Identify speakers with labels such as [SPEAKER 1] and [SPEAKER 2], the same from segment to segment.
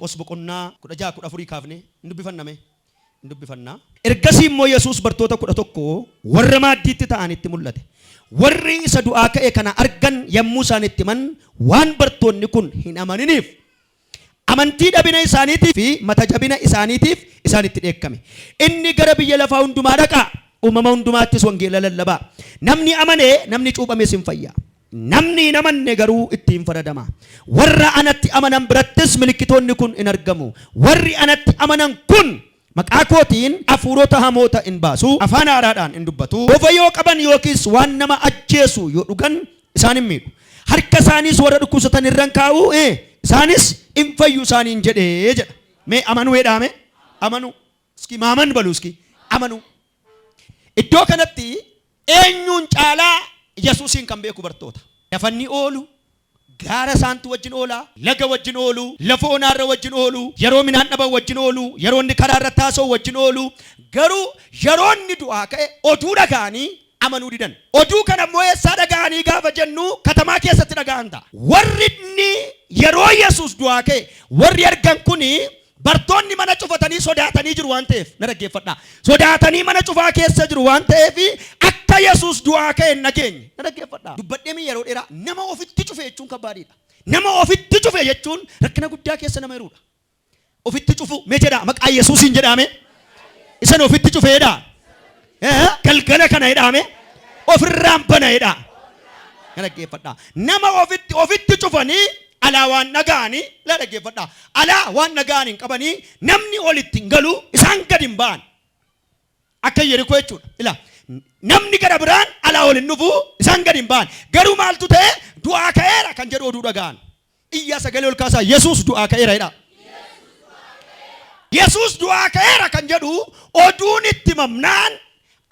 [SPEAKER 1] Marqos boqonnaa 16-14 kaafne dubbifanname dubbifannaa. Ergasii immoo Yesuus bartoota 11 warra maaddiitti ta'anitti mul'ate. Warri isa du'aa ka'e kana argan yommuu isaanitti himan waan bartoonni kun hin amaniniif amantii dhabina isaaniitiif fi mata jabina isaaniitiif isaanitti dheekkame. Inni gara biyya lafaa hundumaa dhaqaa, uumama hundumaattis wangeela lallabaa. Namni amane namni cuuphames hin fayyaa. Namni hin amanne garuu ittiin faradama. Warra anatti amanan birattis milikkitoonni kun in argamu. Warri anatti amanan kun maqaa kootiin hafuurota hamoota in baasu, afaan haaraadhaan in dubbatu, bofa yoo qaban yookiis waan nama ajjeesu yoo dhugan isaan hin miidhu. Harka isaaniis warra dhukkubsatan irran kaa'u, isaanis in fayyu isaaniin jedhee jedha. Mee amanuu jedhame? Amanuu. Iski maaman balu iski amanuu. Iddoo kanatti eenyuun caalaa Yesuusin kan beeku bartoota. Lafanni oolu, gaara isaantu wajjin oolaa, laga wajjin oolu, lafa onaarra wajjin oolu, yeroo midhaan dhaban wajjin oolu, yeroo inni karaarra taasoo wajjin oolu. Garuu yeroo inni du'aa ka'e oduu dhaga'anii amanuu didan. Oduu kana immoo eessaa dhaga'anii gaafa jennu katamaa keessatti dhaga'an ta'a. Warri inni yeroo Yesuus du'aa ka'e warri argan kuni bartoonni mana cufatanii sodaatanii jiru waan ta'eef na dhaggeeffadhaa. Sodaatanii mana cufaa keessa jiru waan ta'eef akka Yesuus du'aa ka'e hin dhageenye na dhaggeeffadhaa. Dubbadheemi yeroo dheeraa nama ofitti cufe jechuun kabbaadidha. Nama ofitti cufe jechuun rakkina guddaa keessa nama jiruudha. Ofitti cufu mee jedhaa maqaa Yesuusiin jedhame isan ofitti cufeedha. Galgala kana jedhame ofirraan bana jedhaa. Na dhaggeeffadhaa. Nama ofitti cufanii alaa waan nagaanii la dhaggeeffadhaa. Alaa waan nagaanii hin qabanii namni olitti hin galu isaan gadi hin ba'an. Akka Yerikoo jechuudha. Ilaa namni gara biraan alaa ol hin dhufu isaan gadi hin ba'an. Garuu maaltu ta'e du'aa ka'eera kan jedhu oduu dhaga'an. Iyyaa sagalee ol kaasaa Yesuus du'aa ka'eera jedha. Yesuus du'aa ka'eera kan jedhu oduun itti mamnaan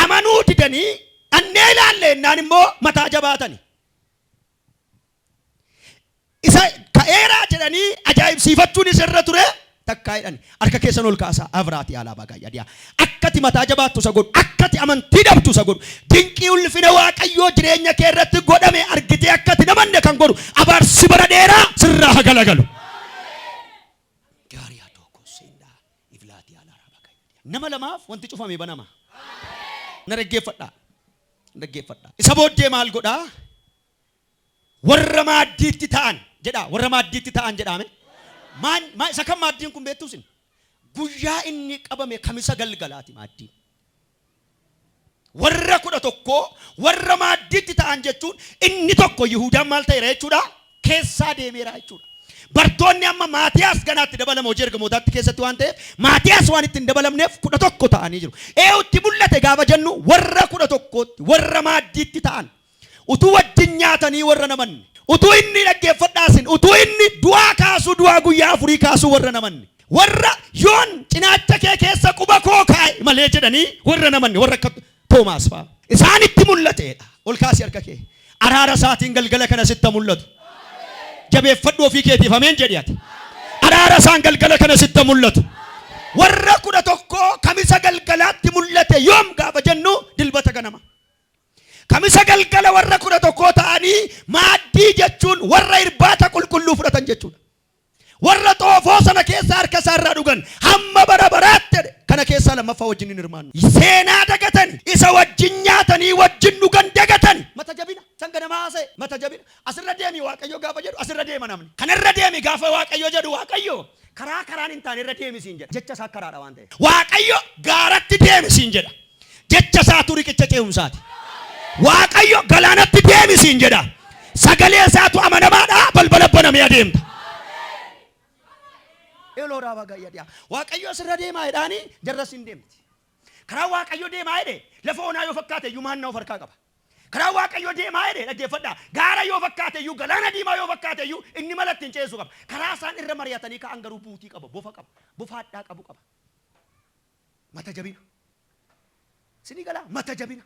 [SPEAKER 1] amanuu didanii annee ilaallennaan immoo mataa jabaatani. Isa ka'eeraa jedhanii ajaa'ibsiifachuun isirra ture takkaa jedhani. Harka keessan ol kaasaa Abraati alaa baay'ee. Akkati mataa jabaattu isa godhu, akkati amantii dhabdu isa godhu, dinqii ulfina Waaqayyoo jireenya kee irratti godhame argitee akkati namanne kan godhu abaarsi bara dheeraa sirraa haa galagalu. Gaarii haa tokko seenaa iflaatii alaa baay'ee. Nama lamaaf wanti cufame banama. Na dhaggeeffadhaa. Dhaggeeffadhaa. Isa booddee maal godhaa? Warra maaddiitti ta'an jedha. Warra maaddiitti ta'an jedhame. Isa kan maaddiin kun beektuusin? Guyyaa inni qabame kamisa galgalaati maaddiin. Warra 11 warra maaddiitti ta'an jechuun inni tokko Yihuudaan maal ta'eera jechuudha? Keessaa deemeera jechuudha. Bartoonni amma Maatiyaas ganaatti dabalama hojii ergamootaatti keessatti waan ta'eef Maatiyaas waan ittiin dabalamneef 11 ta'anii jiru. Eewutti mul'ate gaafa jennu warra 11tti warra maaddiitti ta'an. Utuu wajjin nyaatanii warra namanni. Utuu inni dhaggeeffadhaasin. Utuu inni du'aa kaasuu du'aa guyyaa 4 kaasuu warra namanni. Warra yoon cinaacha kee keessa quba koo kaa'e malee jedhanii warra namanni warra akka Toomaas fa'a. Isaanitti mul'ateedha. Ol kaasii harka kee. Araara isaatiin galgala kana sitti mul'atu. Jabeeffadhu ofii keetiif ameen jedhi ati. Araara isaan galgala kana sitti mul'atu. Warra 11 kamisa galgalaatti mul'ate yoom gaafa jennu dilbata ganama. Kamisa galgala warra 11 ta'anii maaddii jechuun warra irbaata qulqulluu fudhatan jechuudha. Warra xoofoo sana keessa harka isaarraa dhugan hamma bara baraatti kana keessa lammaffaa wajjin hin hirmaannu. Seenaa dagatan isa wajjin nyaatanii wajjin dhugan dagatan. Mata jabina sanga namaa haasa'e mata jabina asirra deemi Waaqayyo gaafa jedhu asirra deema namni. Kanarra deemi gaafa Waaqayyo jedhu Waaqayyo karaan hin taane irra deemi siin jedha. Jecha isaa karaadha waan ta'eef. Waaqayyo gaaratti deemi siin jedha. Jecha isaatu riqicha ce'umsaati. Waaqayyo galaanatti deemi siin jedha. Sagalee isaatu amanamaadha balbala banamee adeemta. Eloora bagayyaa Waaqayyo asirra deemaa jedhaanii jarras hin deemti. Karaa Waaqayyo deemaa jedhe lafa onaa yoo fakkaate iyyuu maannaa of harkaa qaba. Karaa Waaqayyo deemaa jedhe dhaggeeffadhaa gaara yoo fakkaate iyyuu galaana diimaa yoo fakkaate iyyuu inni malatti hin ceessu qaba. Karaa isaan irra mari'atanii ka'an garuu buutii qaba, bofa qaba, bofa hadhaa qabu qaba. Mata jabina. Sinii galaa mata jabina.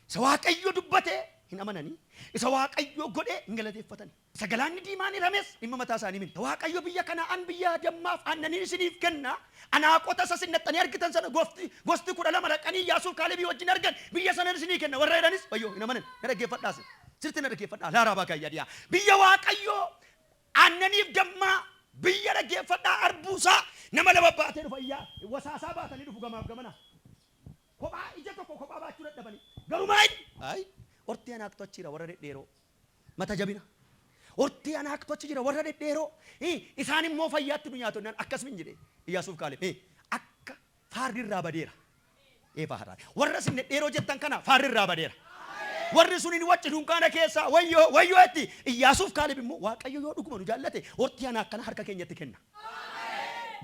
[SPEAKER 1] Isa Waaqayyo dubbate hin amananii. Isa Waaqayyo godhe hin galateeffatani. Isa galaanni diimaan hirames dhimma mataa isaanii miti. Waaqayyo biyya Kana'aan biyya dammaaf aannanii isiniif kenna. Anaaqota isa sinnattanii argitan sana gosti 12 dhaqanii Iyyaasuuf Kaalebii wajjin argan biyya sana isinii kenna. Warra jedhanis wayyoo hin amanan. Na dhaggeeffadhaas. Sirti na dhaggeeffadhaa. Laaraa baakayyaa dhiyaa. Biyya Waaqayyo aannaniif dammaa biyya dhaggeeffadhaa arbuusaa nama lama baatee dhufa iyyaa wasaasaa baatanii dhufu gamaaf gamana kophaa ija tokko kophaa baachuu dadhabanii garumaa ay ortii anaaktu achiira warra dhedheeroo mata jabina ortii anaaktu achi jira warra dhedheeroo isaan immoo fayyaatti nu nyaatonnaan akkasuma jedhe Iyyaasuuf Kaaleb akka faarri irraa badeera faarra warra sin dhedheeroo jettan kana faarri irraa badeera warri sun inni wacci dunkaana keessa wayyoo itti Iyyaasuuf Kaaleb immoo Waaqayyo yoo dhuguma nu jaallate ortii ana akkana harka keenyatti kenna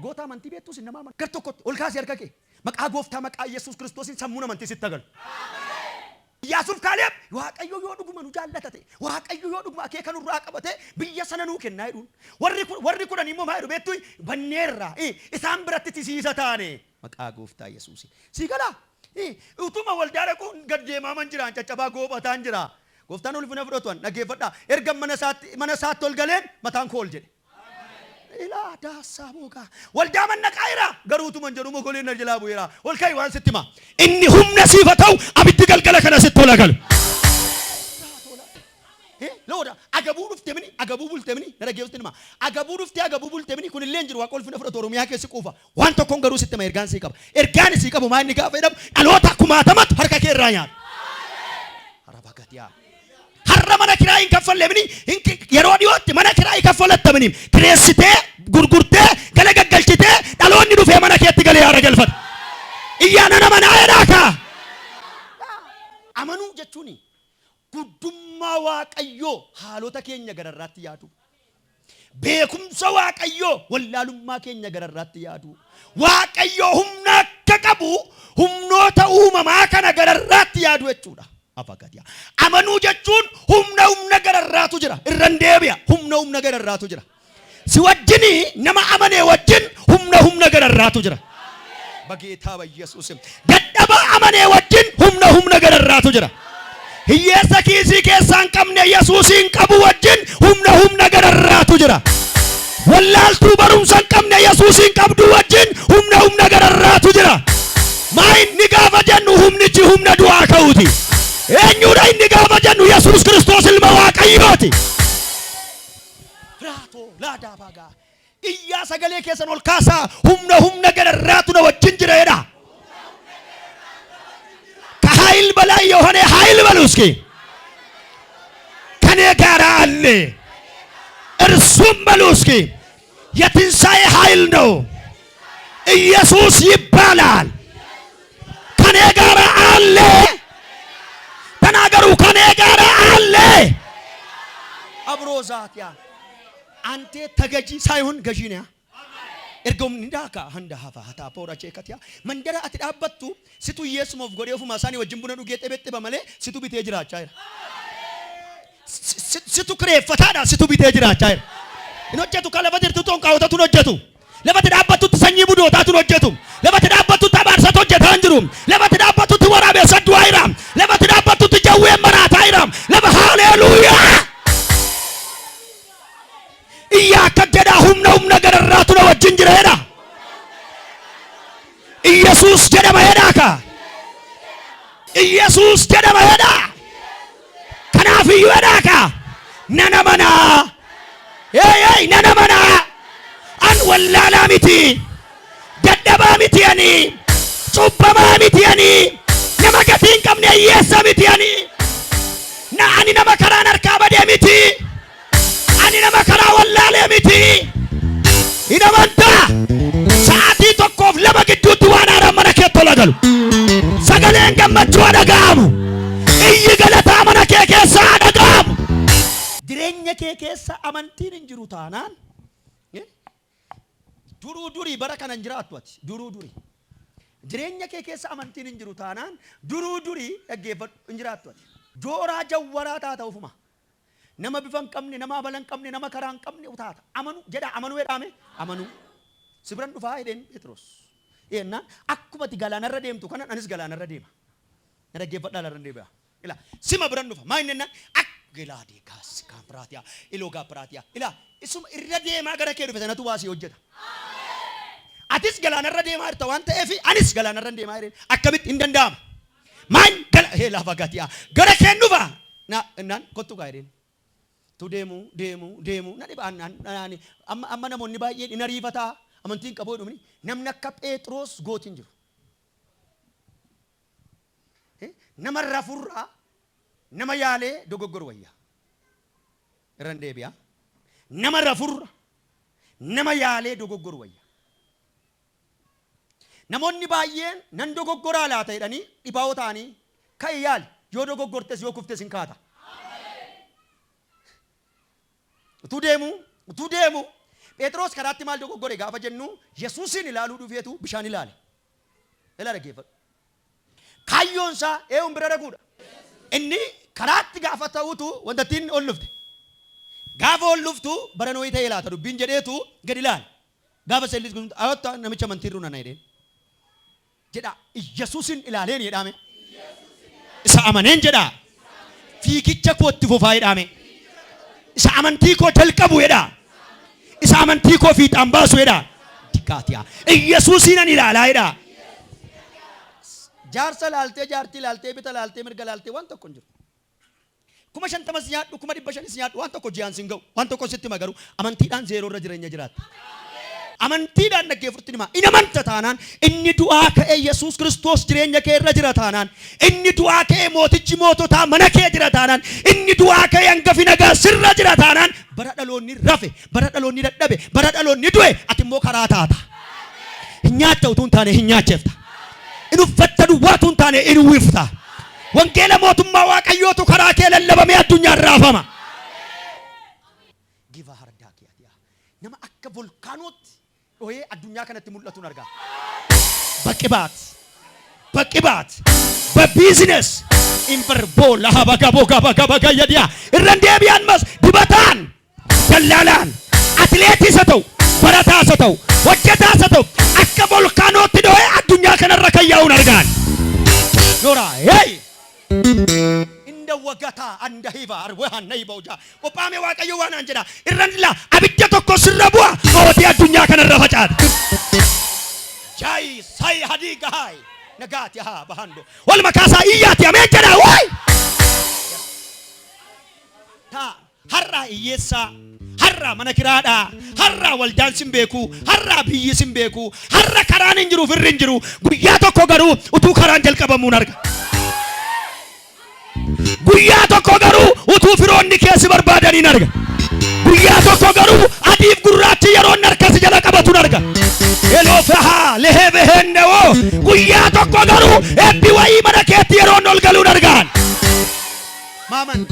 [SPEAKER 1] goota amantii beektus nama amantii gar tokkotti ol kaasee harka kee maqaa gooftaa maqaa Yesuus Kiristoosin sammuun amantii sitti agalu Iyyaasuuf Kaaleb Waaqayyo yoo dhuguma nu jaallatate Waaqayyo yoo dhuguma akeeka nurraa qabate biyya sana nuu kennaa jedhuun warri kudhan immoo maa jedhu beektu banneerra isaan biratti tisiisa taane maqaa gooftaa Yesuus sii galaa utuma waldaa dhaquun gad deemaa man jiraan caccabaa goobataan jira gooftaan ulfina fudhatuan dhaggeeffadhaa erga mana isaatti ol galeen mataan koo ol jedhe ilaa daasaa boogaa waldaa manna qaayira garuutuman jedhu mogoleen na jalaa bu'eera ol ka'i waan sitti himaa inni humna siifa ta'u abiddi galgala kana sitti ola galu looda agabuu dhuftee mini agabuu bultee mini na dhaggeeffatti himaa agabuu dhuftee agabuu bultee mini kun illee hin jiru waaqa ulfina fudhatu Oromiyaa keessi quufa waan tokkoon garuu sitti hima ergaan sii qaba ergaan sii qabu maa inni gaafa jedhamu dhaloota kumaatamatu harka kee irraa nyaata harabagatiyaa har'a mana kiraa hin kaffalle mini yeroo dhiyootti mana kiraa hin kaffalatta mini kireessitee gurgurtee gala gaggalchitee dhaloonni dhufee mana keetti galee haara galfata iyyaana nama naa jedhaaka amanuu jechuuni guddummaa Waaqayyoo haalota keenya gararraatti yaadu beekumsa Waaqayyoo wallaalummaa keenya gararraatti yaadu Waaqayyoo humna akka qabu humnoota uumamaa kana gararraatti yaadu jechuudha afakatiya amanuu jechuun humna gararraatu jira irran deebi'a humna gararraatu jira si wajjini nama amane wajjin humna gararraatu jira bageetaa Yesuusim dadhaba amane wajjin humna gararraatu jira hiyyeessa kiisii keessaan qabne Yesuusin qabu wajjin humna gararraatu jira wallaaltuu barumsa qabne Yesuusin qabdu wajjin humna gararraatu jira maa inni gaafa jennu humnichi humna du'aa ka'uuti eenyudha inni gaafa jennu Yesuus Kiristoos ilma Waaqayyooti raato laadaa bagaa iyyaa sagalee keessan ol kaasaa humna gararraatu na wajjin jira jedha ከኃይል በላይ የሆነ ኃይል በሉ እስኪ ከኔ ጋር አለ እርሱም በሉ እስኪ የትንሣኤ ኃይል ነው ኢየሱስ ይባላል ከኔ ጋር አለ ተናገሩ ከኔ ጋር አለ አብሮዛትያ አንተ ተገጂ ሳይሆን ገዢ ነህ ergom ndaka handa hafa hata pora chekatia mandara ati dhaabbattu situ yesumof godhe ofuma sani wajjin buna dhugee xebette bamale situ bitee jiraachaa jira situ kireeffataadha situ bitee jiraachaa jira in hojjetu kan lafa jirtu ton qaawwatatu hojjetu lafatti dhaabbattutti sanyii budootaatu hojjetu lafatti dhaabbattutti abaarsatu hojjetaa jiru lafatti dhaabbattutti waraabessa du'aa jira lafatti dhaabbattutti jawween maraataa jira lafa haleluuyaa iyyaaka jedha humna gararraatu na wajjin jira jedha Iyesuus jedhama jedhaaka Iyesuus jedhama jedha kanaaf iyyuu jedhaaka nana manaa nana manaa an wallaalaa miti dadhabaa miti ani cubbamaa miti ani nama gatii hin qabne hiyyeessa miti ani ani nama karaan harkaa badee miti ani nama karaa wallaalee miti ina manta sa'aatii tokkoof lama gidduutti waan haaraan mana keetti ola galu sagaleen gammachuu dhaga'amu iyyi galataa mana kee keessaa dhaga'amu jireenya kee keessa amantiin hin jiru taanaan durii bara kana hin jiraattu ati durii jireenya kee keessa amantiin hin jiru taanaan durii dhaggeeffadhu hin jiraattu ati jooraa jawwaraa taata ofuma nama bifan qabne nama balan qabne nama karaan qabne utaata amanu jedha amanu jedhame amanu sibran dhufaa jedheen Petros yennaan akkuma ti galaanarra deemtu kana anis galaanarra deema na dhaggeeffadhaa larra deebi'a ila sima biran dhufa maa inni ak gelaadee kaas kaapiraatiya iloogaa piraatiya ila isuma irra deemaa gara kee dhufe sanatu waasii hojjeta atis galaanarra deemaa jirta waan ta'eef anis galaanarra deemaa jireen akkamitti hin danda'ama maan gala lafa gatiya gara kee dhufa na innaan kottu gaa jedheen deemu nani ba'annan nani amma namoonni baay'een in ariifataa amantiin qaboo dhumni namni akka Phexros gootiin jiru. Nama rafurraa nama yaalee dogoggoru wayya. Irran deebi'a. Nama rafurra nama yaalee dogoggoru wayya. Namoonni baay'een nan dogoggoraa laata jedhanii dhibaa'oo ta'anii ka'e yaali yoo dogoggortes yoo kuftes hin kaata. Utuu deemu Phexros karaatti maal dogoggore gaafa jennu Yesuusin ilaaluu dhufeetu bishaan ilaale. Ilaala geeffadhu. Kaayyoon isaa eewun bira dhaquudha. Inni karaatti gaafa ta'utu wantattiin ol lufte. Gaafa ol luftu baranoo ta'ee laata dubbiin jedheetu gad ilaale. Gaafa sellis kun ayotta namicha amantii runa na jedheen. Jedha Yesuusin ilaaleen jedhame. Isa amaneen jedha. Fiigicha kootti fufaa jedhame. Isa amantii koo jalqabu jedha. Isa amantii koo fiixaan baasu jedha. Dikaatiya. Yesuusin ilaalaa jedha. Jaarsa laaltee jaartii laaltee bita laaltee mirga laaltee waan tokko hin jiru. Kuma 50 nyaadhu kuma 500 nyaadhu waan tokko jiyaan sin ga'u waan tokko sitti magaru amantiidhaan zeeroo irra jireenya jiraata. Amantiidhaan dhaggeeffatu nima in amanta taanaan inni du'aa ka'ee Yesuus Kiristoos jireenya kee irra jira taanaan inni du'aa ka'ee mootichi moototaa mana kee jira taanaan inni du'aa ka'ee hangafi nagaa sirra jira taanaan bara dhaloonni rafe bara dhaloonni dadhabe bara dhaloonni du'e ati immoo karaa taata. Hin nyaatta utuu hin taane hin nyaachefta. In uffatta duwwaatu hin taane in uwwifta. Wangeela mootummaa Waaqayyootu karaa kee lallabamee addunyaan raafama. Giva hardaa kiyatiya. Nama akka volkaanootti dhohee addunyaa kanatti mul'atuun argaa. Baqibaat. Business. Inverbola habaga yadiya. Irran deebi'an mas dibataan. Dallaalaan. Atileetis haa ta'u. Barataas haa ta'u. Hojjetaas haa ta'u. Akka volkaanootti dhohee addunyaa kanarra kan yaa'uun argaan. Nora, hey! Inda wagata anda hiva arwahan na hiva uja. Qophaame Waaqayyo waan an jedha. Irran la abidda tokko sirra bu'a. Mootii addunyaa kanarra facaata. Jai sai hadiga hai. Nagaati haa bahando. Wal makaasaa iyyaati ameen jedha. Waay! Ta har'a iyyeessaa. Har'a mana kiraadha. Har'a waldaan sin beeku. Har'a biyyi sin beeku. Har'a karaan hin jiru firri hin jiru. Guyyaa tokko garuu utuu karaan jalqabamuun arga. Guyyaa tokko garuu utuu firoonni keessi barbaadaniin arga. Guyyaa tokko garuu adiif gurraachi yeroo harkasi jala qabatuun arga. Eloofahaa leheebehennewoo guyyaa tokko garuu ebbi wayii mana keetti yeroo ol galuun argaan. Maaman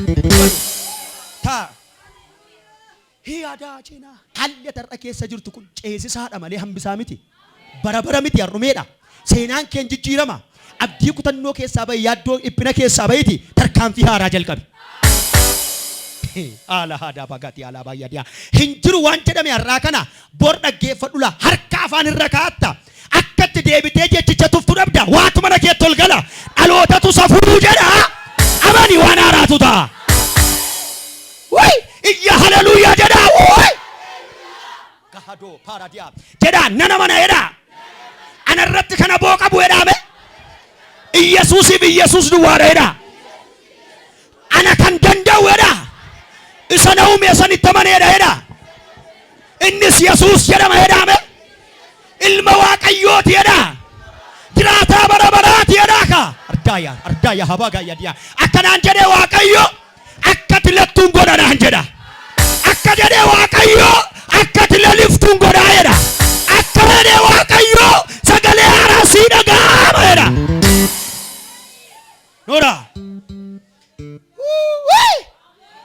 [SPEAKER 1] taa hiyadaa cinaa haalli tarra keessa jirtu kun ceesisaadha malee hambisaa miti. Bara miti har'umeedha. Seenaan keen jijjiirama. Abdii kutannoo keessaa bahi yaaddoo dhiphina keessaa bahiti tarkaanfii haaraa jalqabe. Ala haadaa bagaati ala baay'aadiyaa. Hin jiru waan jedhame har'aa kana bor dhaggeeffadhula harka afaan irra kaa'atta. Akkatti deebitee jechicha tuftu dhabda waatu mana keetti ol gala. Dhalootatu safuu jedha. Amani waan haaraatu ta'a. Way! Iyya haleluuyaa jedha. Way! Gahadoo paaradiyaa. Jedha nana mana jedha. Anarratti kana booqa bu'ee dhaabe. Yesuusiif Yesuus duwwaadha. Ana kan danda'uudha. Isa na uume sanitti amaneedha. Innis Yesuus jedhama jedhame. Ilma Waaqayyooti jedha. Jiraataa bara baraati jedha. Ardaaya habaga yadiya. Akkanaan jedhee Waaqayyo akkati lattuun godhanaan jedha. Akka jedhee Waaqayyo akkati laliftuun godhaa jedha. Akka jedhee Waaqayyo sagalee haarasii dhaga'ama jedha. Nora.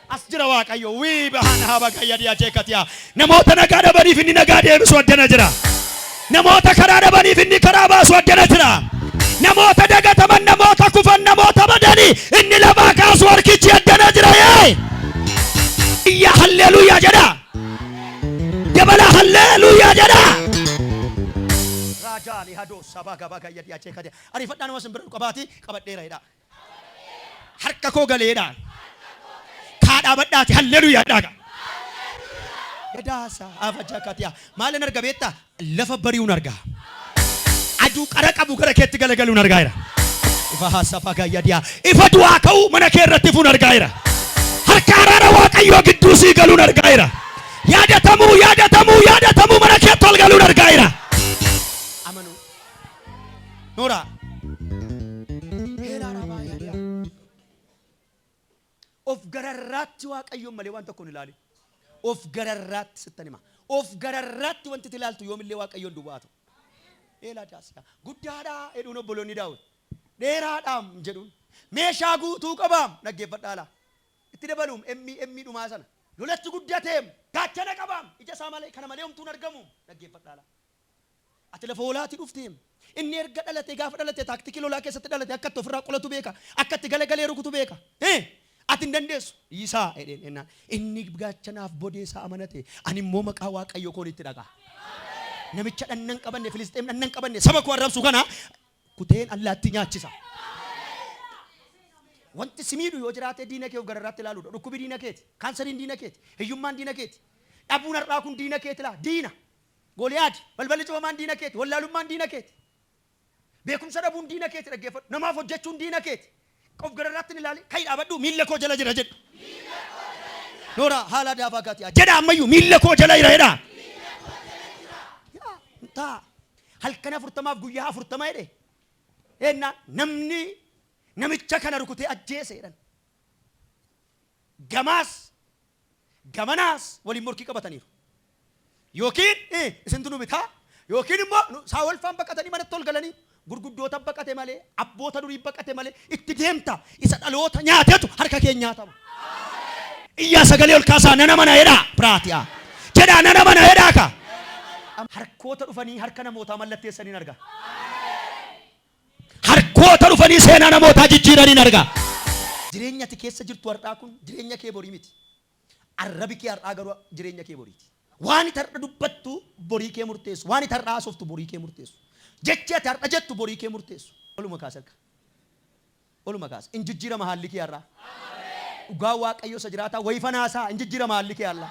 [SPEAKER 1] Asjira Waaqayyo wii bahana habaga yadiya jeekatiya. Namoota nagaa dhabaniif inni nagaa deebisu addana jira. Namoota karaa dhabaniif inni karaa baasu addana jira. Namoota dagataman namoota kufan namoota badanii inni lafaa kaasu harkichi addana jira. Iyya halleluuyaa jedha. Dabala halleluuyaa jedha. Raajali hadoo sabaga baga yadiya jeekatiya. Arifadhaan nama simbira qabaati qabadheera jedha. Harka koo galeedhaan. Kaadhaa badhaati halleluuyaa dhaga. Gadaasa afaja katiya. Maalin arga beektaa? Lafa bari'uun arga. Aduu qara qabu gara keetti galagaluun argaa jira. Ifa haasafa gayyadiyaa. Ifa du'aa ka'u mana kee irratti fuun argaa jira. harkaaraadha waaqayyoo gidduu sii galuun argaa jira. Yaadatamuu mana keetti ol galuun argaa jira. Amanu. Noora. Of gararraatti waaqayyoon malee waan tokko hin ilaali. Of gararraatti sittan hima. Of gararraatti wanti ilaaltu yoomillee waaqayyoon duwwaatu. Eelaa daasiyaa. Guddaadhaa jedhuun obboloonni Daawit. Dheeraadhaam jedhuun. Meeshaa guutuu qabaam dhaggeeffadhaa laa. Itti dabaluum emmii dhumaa sana. Lolatti guddateem gaachana qabaam ija isaa malee kana malee homtuun argamu dhaggeeffadhaa laa. Ati lafa hoolaatti dhufteem. Inni erga dhalate gaafa dhalate taaktikii lolaa keessatti dhalate akka itti ofirraa qolatu beeka. Akka itti galagalee rukutu beeka. Ati hin dandeessu. Isaa jedheen inni gaachanaaf bodeessaa amanate ani immoo maqaa waaqayyoo koon itti dhagaa. Namicha dhannan qabanne Filisxeem dhannan qabanne saba koo arrabsu kana kuteen allaatti nyaachisa. Wanti simiidhu yoo jiraate diina kee of gararraatti ilaaluudha. Dhukkubi diina keeti, kaansariin diina keeti, hiyyummaan diina keeti, dhabuun har'aa kun diina keeti laa diina. Gooliyaad balballi cufamaan diina keeti, wallaalummaan diina keeti. Beekumsa dhabuun diina keeti dhaggeeffadhu. Namaaf hojjechuun diina keeti. Of gararraatti ni ilaali. Kai dhaabadhu miilla koo jala jira jedhu. Noora haala daafaa gaatiyaa. Jedha ammayyuu miilla koo jala jira jedha. Taa halkan 40 guyyaa 40 jedhe. Eenna namni namicha kana rukutee ajjeese jedhan. Gamanaas waliin morkii qabataniiru. Yookiin isintu nu bitaa yookiin immoo Saa'ol faan baqatanii manatti ol galanii gurguddoota baqate malee abboota durii baqate malee itti deemta isa dhaloota nyaatetu harka keenya nyaatama. Iyyaa sagalee ol kaasaa nana mana jedhaa piraatiyaa. Jedhaa nana mana jedhaa ka. Harkoota dhufanii harka namootaa mallatteessaniin argaa. Harkoota dhufanii seenaa namootaa jijjiiraniin argaa. Jireenya ati keessa jirtu har'aa kun jireenya kee borii miti. Arrabi kee har'aa garuu jireenya kee boriiti. Waan itti har'a dubbattu borii kee murteessu. Waan itti har'a haasoftu borii kee murteessu. Jechi ati har'a jettu borii kee murteessu. Oluma kaasa harka. Oluma kaasa. Injijjiirama haalli kee har'aa. Dhugaa waaqayyoo isa jiraataa wayifanaasaa injijjiirama haalli kee har'aa.